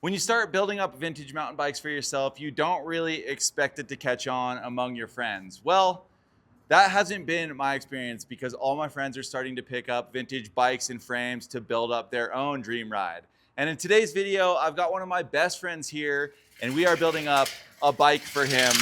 When you start building up vintage mountain bikes for yourself, you don't really expect it to catch on among your friends. Well, that hasn't been my experience because all my friends are starting to pick up vintage bikes and frames to build up their own dream ride. And in today's video, I've got one of my best friends here and we are building up a bike for him.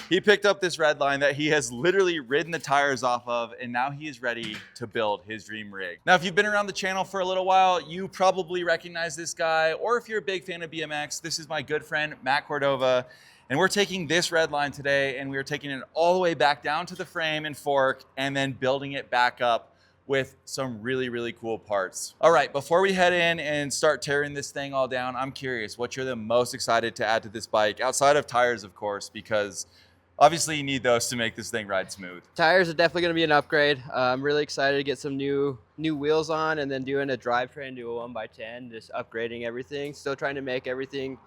He picked up this Redline that he has literally ridden the tires off of, and now he is ready to build his dream rig. Now, if you've been around the channel for a little while, you probably recognize this guy, or if you're a big fan of BMX, this is my good friend, Matt Cordova. And we're taking this Redline today, and we are taking it all the way back down to the frame and fork, and then building it back up with some really, really cool parts. All right, before we head in and start tearing this thing all down, I'm curious what you're the most excited to add to this bike, outside of tires, of course, because obviously you need those to make this thing ride smooth. Tires are definitely going to be an upgrade. I'm really excited to get some new wheels on, and then doing a drivetrain to a 1x10, just upgrading everything. Still trying to make everything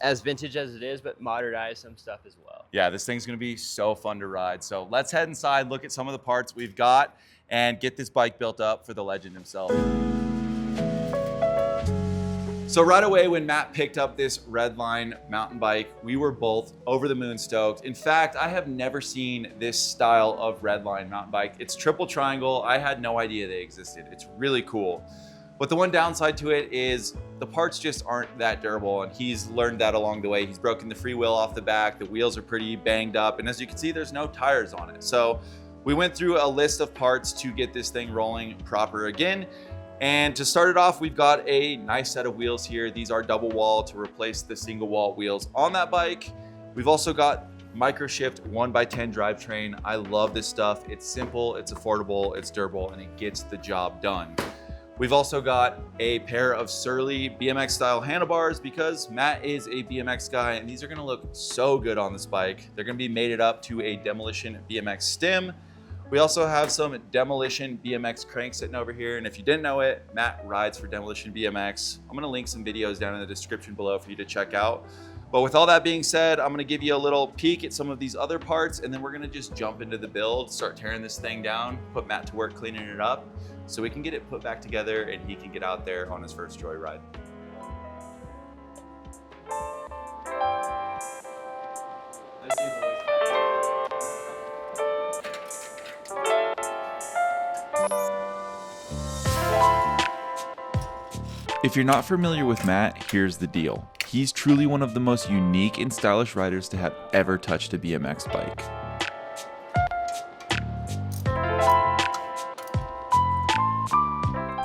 as vintage as it is, but modernize some stuff as well. Yeah, this thing's gonna be so fun to ride. So let's head inside, look at some of the parts we've got, and get this bike built up for the legend himself. So right away when Matt picked up this Redline mountain bike, we were both over the moon stoked. In fact, I have never seen this style of Redline mountain bike. It's triple triangle. I had no idea they existed. It's really cool. But the one downside to it is the parts just aren't that durable, and he's learned that along the way. He's broken the freewheel off the back. The wheels are pretty banged up, and as you can see, there's no tires on it. So we went through a list of parts to get this thing rolling proper again. And to start it off, we've got a nice set of wheels here. These are double wall to replace the single wall wheels on that bike. We've also got microshift 1x10 drivetrain. I love this stuff. It's simple, it's affordable, it's durable, and it gets the job done. We've also got a pair of Surly BMX style handlebars because Matt is a BMX guy, and these are gonna look so good on this bike. They're gonna be mated up to a Demolition BMX stem. We also have some Demolition BMX cranks sitting over here, and if you didn't know it, Matt rides for Demolition BMX. I'm gonna link some videos down in the description below for you to check out. But with all that being said, I'm gonna give you a little peek at some of these other parts, and then we're gonna just jump into the build, start tearing this thing down, put Matt to work cleaning it up, so we can get it put back together and he can get out there on his first joyride. If you're not familiar with Matt, here's the deal. He's truly one of the most unique and stylish riders to have ever touched a BMX bike.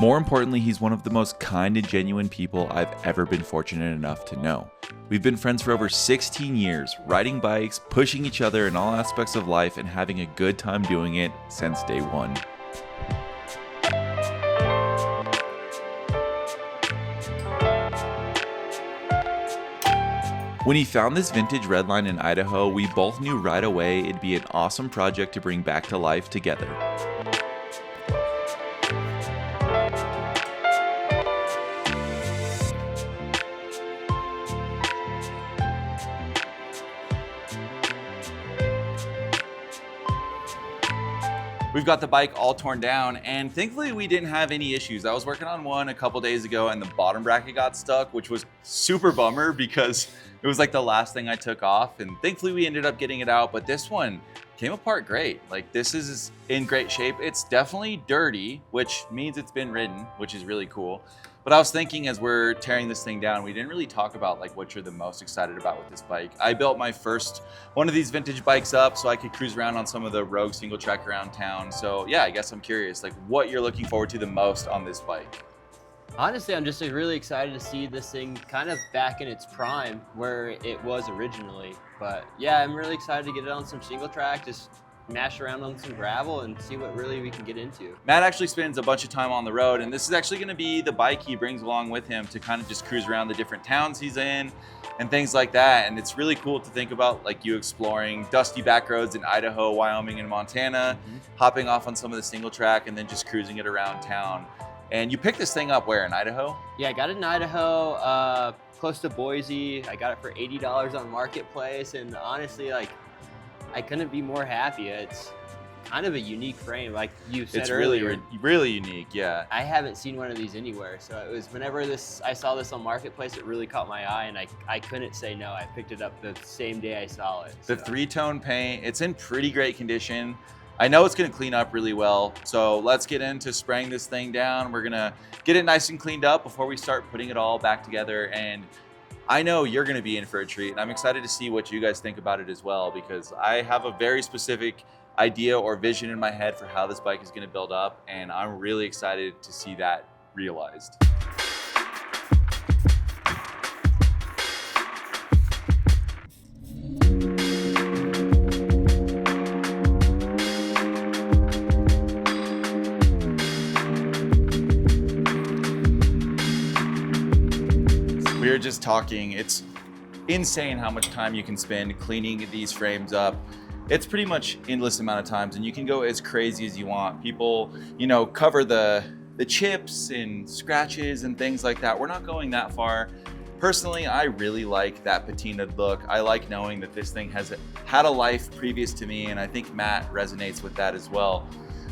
More importantly, he's one of the most kind and genuine people I've ever been fortunate enough to know. We've been friends for over 16 years, riding bikes, pushing each other in all aspects of life, and having a good time doing it since day one. When he found this vintage Redline in Idaho, we both knew right away it'd be an awesome project to bring back to life together. We've got the bike all torn down, and thankfully we didn't have any issues. I was working on one a couple days ago and the bottom bracket got stuck, which was super bummer because it was like the last thing I took off, and thankfully we ended up getting it out, but this one came apart great. Like, this is in great shape. It's definitely dirty, which means it's been ridden, which is really cool. But I was thinking as we're tearing this thing down, we didn't really talk about like what you're the most excited about with this bike. I built my first one of these vintage bikes up so I could cruise around on some of the rogue single track around town. So yeah, I guess I'm curious, like what you're looking forward to the most on this bike. Honestly, I'm just really excited to see this thing kind of back in its prime where it was originally. But yeah, I'm really excited to get it on some single track, just mash around on some gravel and see what really we can get into. Matt actually spends a bunch of time on the road, and this is actually going to be the bike he brings along with him to kind of just cruise around the different towns he's in and things like that. And it's really cool to think about like you exploring dusty back roads in Idaho, Wyoming, and Montana, hopping off on some of the single track and then just cruising it around town. And you picked this thing up where, in Idaho? Yeah, I got it in Idaho, close to Boise. I got it for $80 on Marketplace, and honestly, like, I couldn't be more happy. It's kind of a unique frame, like you said It's earlier. really unique, yeah. I haven't seen one of these anywhere, so it was whenever I saw this on Marketplace, it really caught my eye, and I couldn't say no. I picked it up the same day I saw it. The 3-tone paint, it's in pretty great condition. I know it's gonna clean up really well, so let's get into spraying this thing down. We're gonna get it nice and cleaned up before we start putting it all back together, and I know you're gonna be in for a treat, and I'm excited to see what you guys think about it as well, because I have a very specific idea or vision in my head for how this bike is gonna build up, and I'm really excited to see that realized. We were just talking, it's insane how much time you can spend cleaning these frames up. It's pretty much endless amount of times, and you can go as crazy as you want. People, you know, cover the chips and scratches and things like that. We're not going that far. Personally, I really like that patinaed look. I like knowing that this thing has had a life previous to me, and I think Matt resonates with that as well.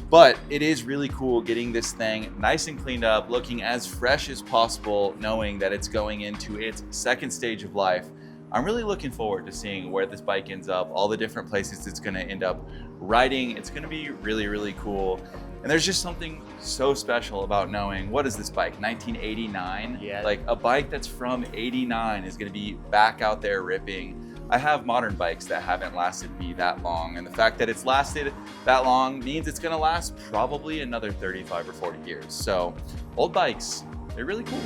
But it is really cool getting this thing nice and cleaned up, looking as fresh as possible, knowing that it's going into its second stage of life. I'm really looking forward to seeing where this bike ends up, all the different places it's gonna end up riding. It's gonna be really, really cool. And there's just something so special about knowing, what is this bike, 1989? Yeah. Like a bike that's from 89 is gonna be back out there ripping. I have modern bikes that haven't lasted me that long, and the fact that it's lasted that long means it's gonna last probably another 35 or 40 years. So old bikes, they're really cool.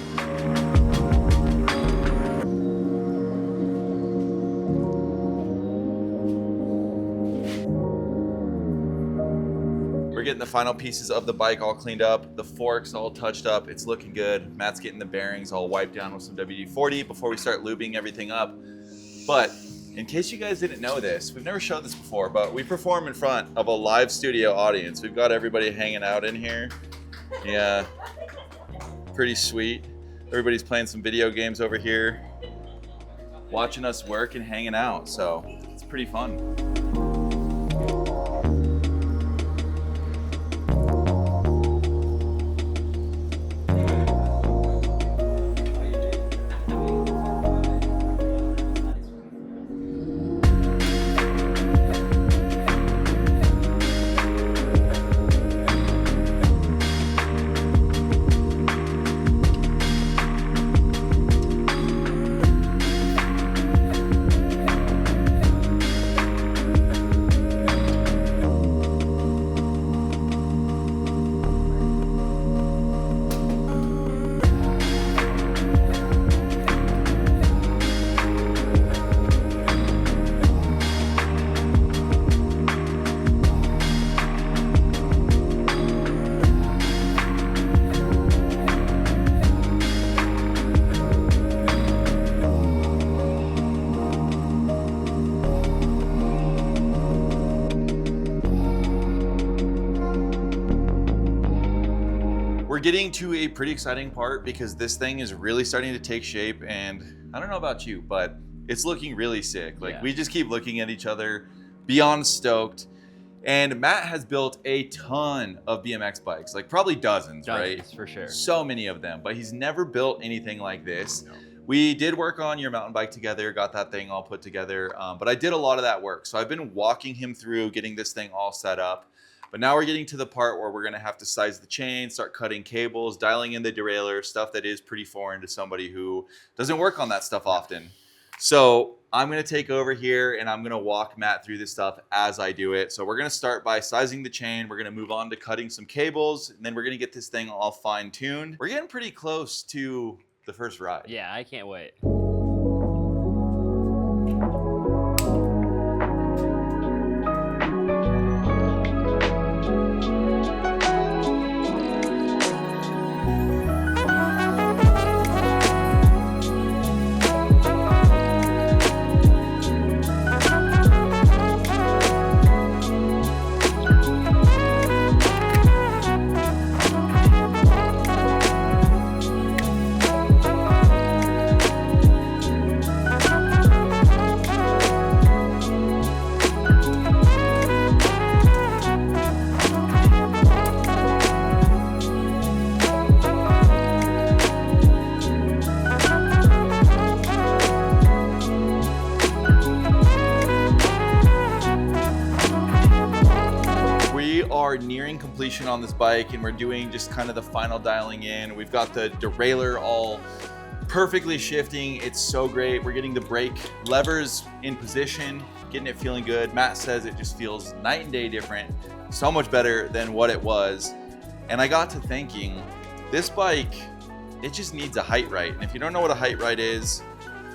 We're getting the final pieces of the bike all cleaned up, the forks all touched up, it's looking good. Matt's getting the bearings all wiped down with some WD-40 before we start lubing everything up. But in case you guys didn't know this, we've never showed this before, but we perform in front of a live studio audience. We've got everybody hanging out in here. Yeah, pretty sweet. Everybody's playing some video games over here, watching us work and hanging out. So it's pretty fun. We're getting to a pretty exciting part because this thing is really starting to take shape, and I don't know about you, but it's looking really sick. Like, Yeah. we just keep looking at each other, beyond stoked. And Matt has built a ton of BMX bikes, like probably dozens, right? For sure. So many of them, but he's never built anything like this. No. We did work on your mountain bike together, got that thing all put together, but I did a lot of that work. So I've been walking him through getting this thing all set up. But now we're getting to the part where we're gonna have to size the chain, start cutting cables, dialing in the derailleur, stuff that is pretty foreign to somebody who doesn't work on that stuff often. So I'm gonna take over here and I'm gonna walk Matt through this stuff as I do it. So we're gonna start by sizing the chain. We're gonna move on to cutting some cables, and then we're gonna get this thing all fine-tuned. We're getting pretty close to the first ride. Yeah, I can't wait. nearing completion on this bike, and we're doing just kind of the final dialing in. We've got the derailleur all perfectly shifting. It's so great. We're getting the brake levers in position, getting it feeling good. Matt says it just feels night and day different, so much better than what it was. And I got to thinking, this bike, it just needs a height right. And if you don't know what a height right is,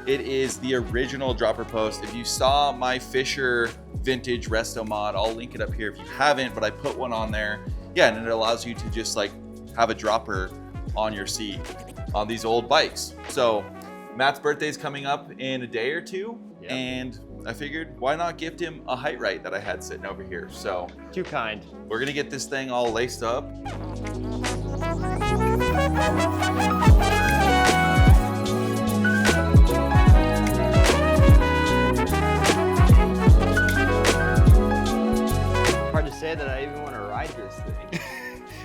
it is the original dropper post. If you saw my Fisher vintage resto mod, I'll link it up here if you haven't, but I put one on there. Yeah, and it allows you to just like have a dropper on your seat on these old bikes. So Matt's birthday is coming up in a day or two, and I figured why not gift him a height right that I had sitting over here. So Too kind. we're gonna get this thing all laced up. Hard to say that I even want to ride this thing.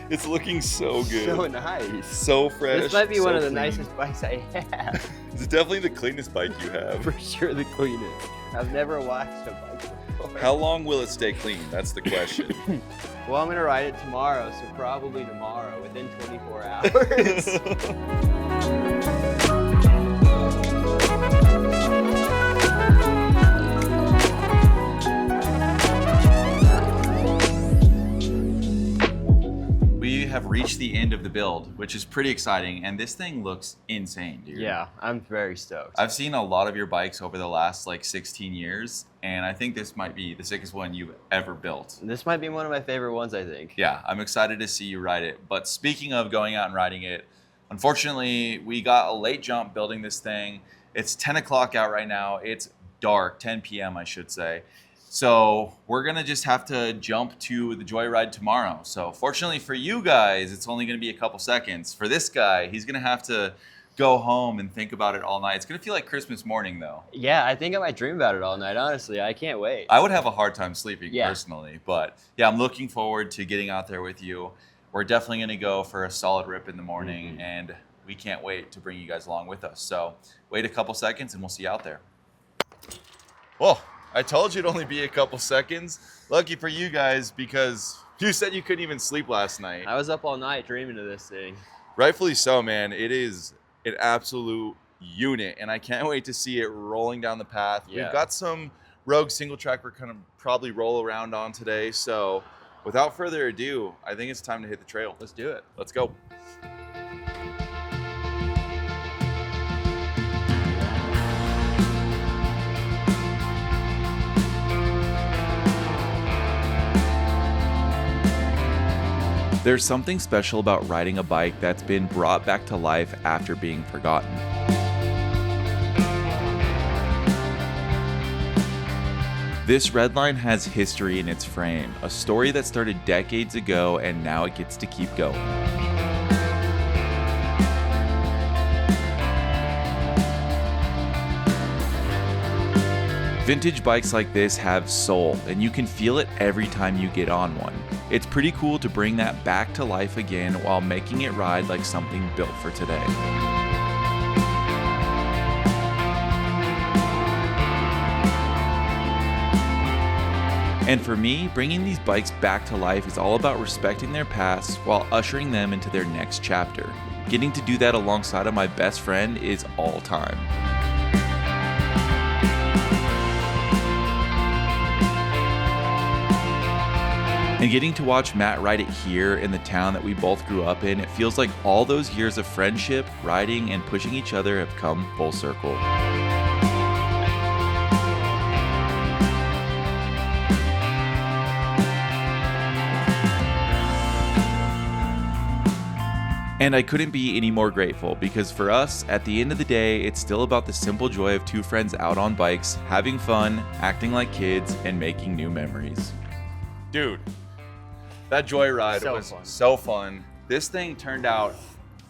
It's looking so good. So nice. So fresh. This might be one of the clean. nicest bikes I have. It's definitely the cleanest bike you have. For sure the cleanest. I've never waxed a bike before. How long will it stay clean? That's the question. Well, I'm gonna ride it tomorrow, so probably tomorrow, within 24 hours. We have reached the end of the build, which is pretty exciting, and this thing looks insane, dude. Yeah, I'm very stoked. I've seen a lot of your bikes over the last like 16 years, and I think this might be the sickest one you've ever built. This might be one of my favorite ones, I think. Yeah, I'm excited to see you ride it. But speaking of going out and riding it, unfortunately, we got a late jump building this thing. It's 10 o'clock out right now. It's dark, 10 p.m. I should say. So we're gonna just have to jump to the joyride tomorrow. So fortunately for you guys, it's only gonna be a couple seconds. For this guy, he's gonna have to go home and think about it all night. It's gonna feel like Christmas morning though. Yeah, I think I might dream about it all night, honestly. I can't wait. I would have a hard time sleeping Yeah. personally, but yeah, I'm looking forward to getting out there with you. We're definitely gonna go for a solid rip in the morning, and we can't wait to bring you guys along with us. So wait a couple seconds and we'll see you out there. Whoa. I told you it'd only be a couple seconds. Lucky for you guys, because you said you couldn't even sleep last night. I was up all night dreaming of this thing. Rightfully so, man. It is an absolute unit, and I can't wait to see it rolling down the path. Yeah. We've got some rogue single track we're gonna probably roll around on today. So without further ado, I think it's time to hit the trail. Let's do it. Let's go. There's something special about riding a bike that's been brought back to life after being forgotten. This Redline has history in its frame, a story that started decades ago and now it gets to keep going. Vintage bikes like this have soul, and you can feel it every time you get on one. It's pretty cool to bring that back to life again while making it ride like something built for today. And for me, bringing these bikes back to life is all about respecting their past while ushering them into their next chapter. Getting to do that alongside of my best friend is all time. And getting to watch Matt ride it here in the town that we both grew up in, it feels like all those years of friendship, riding, and pushing each other have come full circle. And I couldn't be any more grateful, because for us, at the end of the day, it's still about the simple joy of two friends out on bikes, having fun, acting like kids, and making new memories. Dude, that joyride was so fun. This thing turned out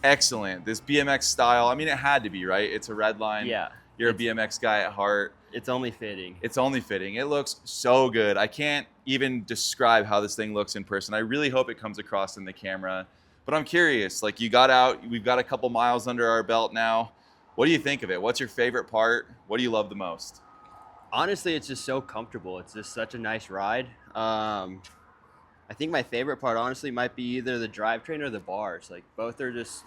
excellent. This BMX style, I mean, it had to be, right? It's a Redline. Yeah. You're a BMX guy at heart. It's only fitting. It's only fitting. It looks so good. I can't even describe how this thing looks in person. I really hope it comes across in the camera. But I'm curious, like, you got out, we've got a couple miles under our belt now. What do you think of it? What's your favorite part? What do you love the most? Honestly, it's just so comfortable. It's just such a nice ride. I think my favorite part, honestly, might be either the drivetrain or the bars. Like, both are just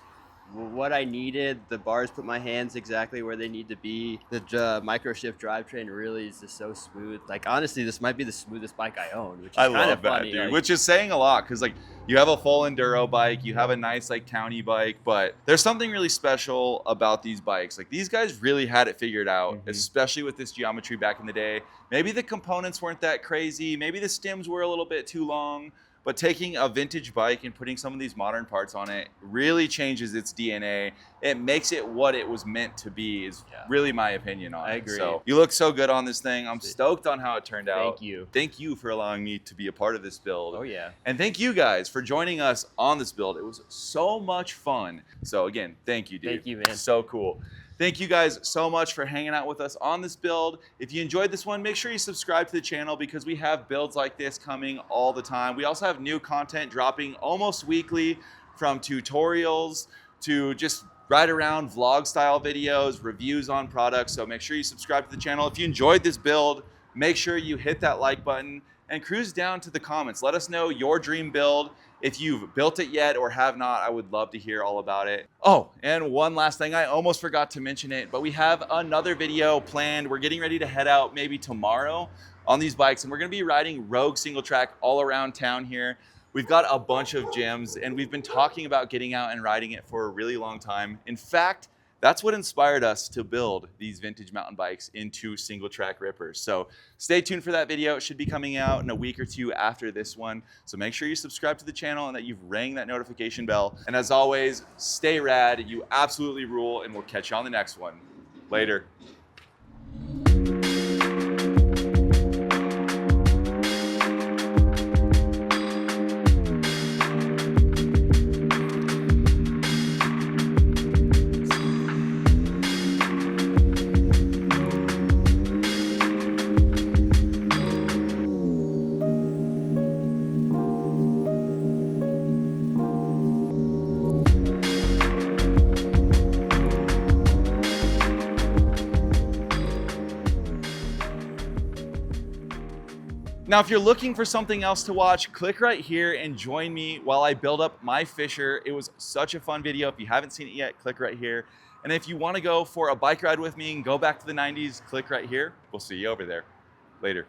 what I needed. The bars put my hands exactly where they need to be. The micro shift drivetrain really is just so smooth. Like, honestly, this might be the smoothest bike I own, which is kind of funny. Dude. Like, Which is saying a lot, because like you have a full enduro bike, you have a nice like county bike, but there's something really special about these bikes. Like these guys really had it figured out, especially with this geometry back in the day. Maybe the components weren't that crazy, maybe the stems were a little bit too long, but taking a vintage bike and putting some of these modern parts on it really changes its DNA. It makes it what it was meant to be, is really my opinion on it. I agree. So you look so good on this thing. I'm stoked on how it turned out. Thank you. Thank you for allowing me to be a part of this build. Oh, yeah. And thank you guys for joining us on this build. It was so much fun. So again, thank you, dude. Thank you, man. So cool. Thank you guys so much for hanging out with us on this build. If you enjoyed this one, make sure you subscribe to the channel because we have builds like this coming all the time. We also have new content dropping almost weekly, from tutorials to just ride around vlog style videos, reviews on products. So make sure you subscribe to the channel. If you enjoyed this build, make sure you hit that like button and cruise down to the comments. Let us know your dream build. If you've built it yet or have not, I would love to hear all about it. Oh, and one last thing, I almost forgot to mention it, but we have another video planned. We're getting ready to head out maybe tomorrow on these bikes, and we're gonna be riding rogue single track all around town here. We've got a bunch of gyms, and we've been talking about getting out and riding it for a really long time. In fact, that's what inspired us to build these vintage mountain bikes into single track rippers. So stay tuned for that video. It should be coming out in a week or two after this one. So make sure you subscribe to the channel and that you've rang that notification bell. And as always, stay rad. You absolutely rule, and we'll catch you on the next one. Later. Now, if you're looking for something else to watch, click right here and join me while I build up my Fisher. It was such a fun video. If you haven't seen it yet, click right here. And if you want to go for a bike ride with me and go back to the 90s, click right here. We'll see you over there. Later.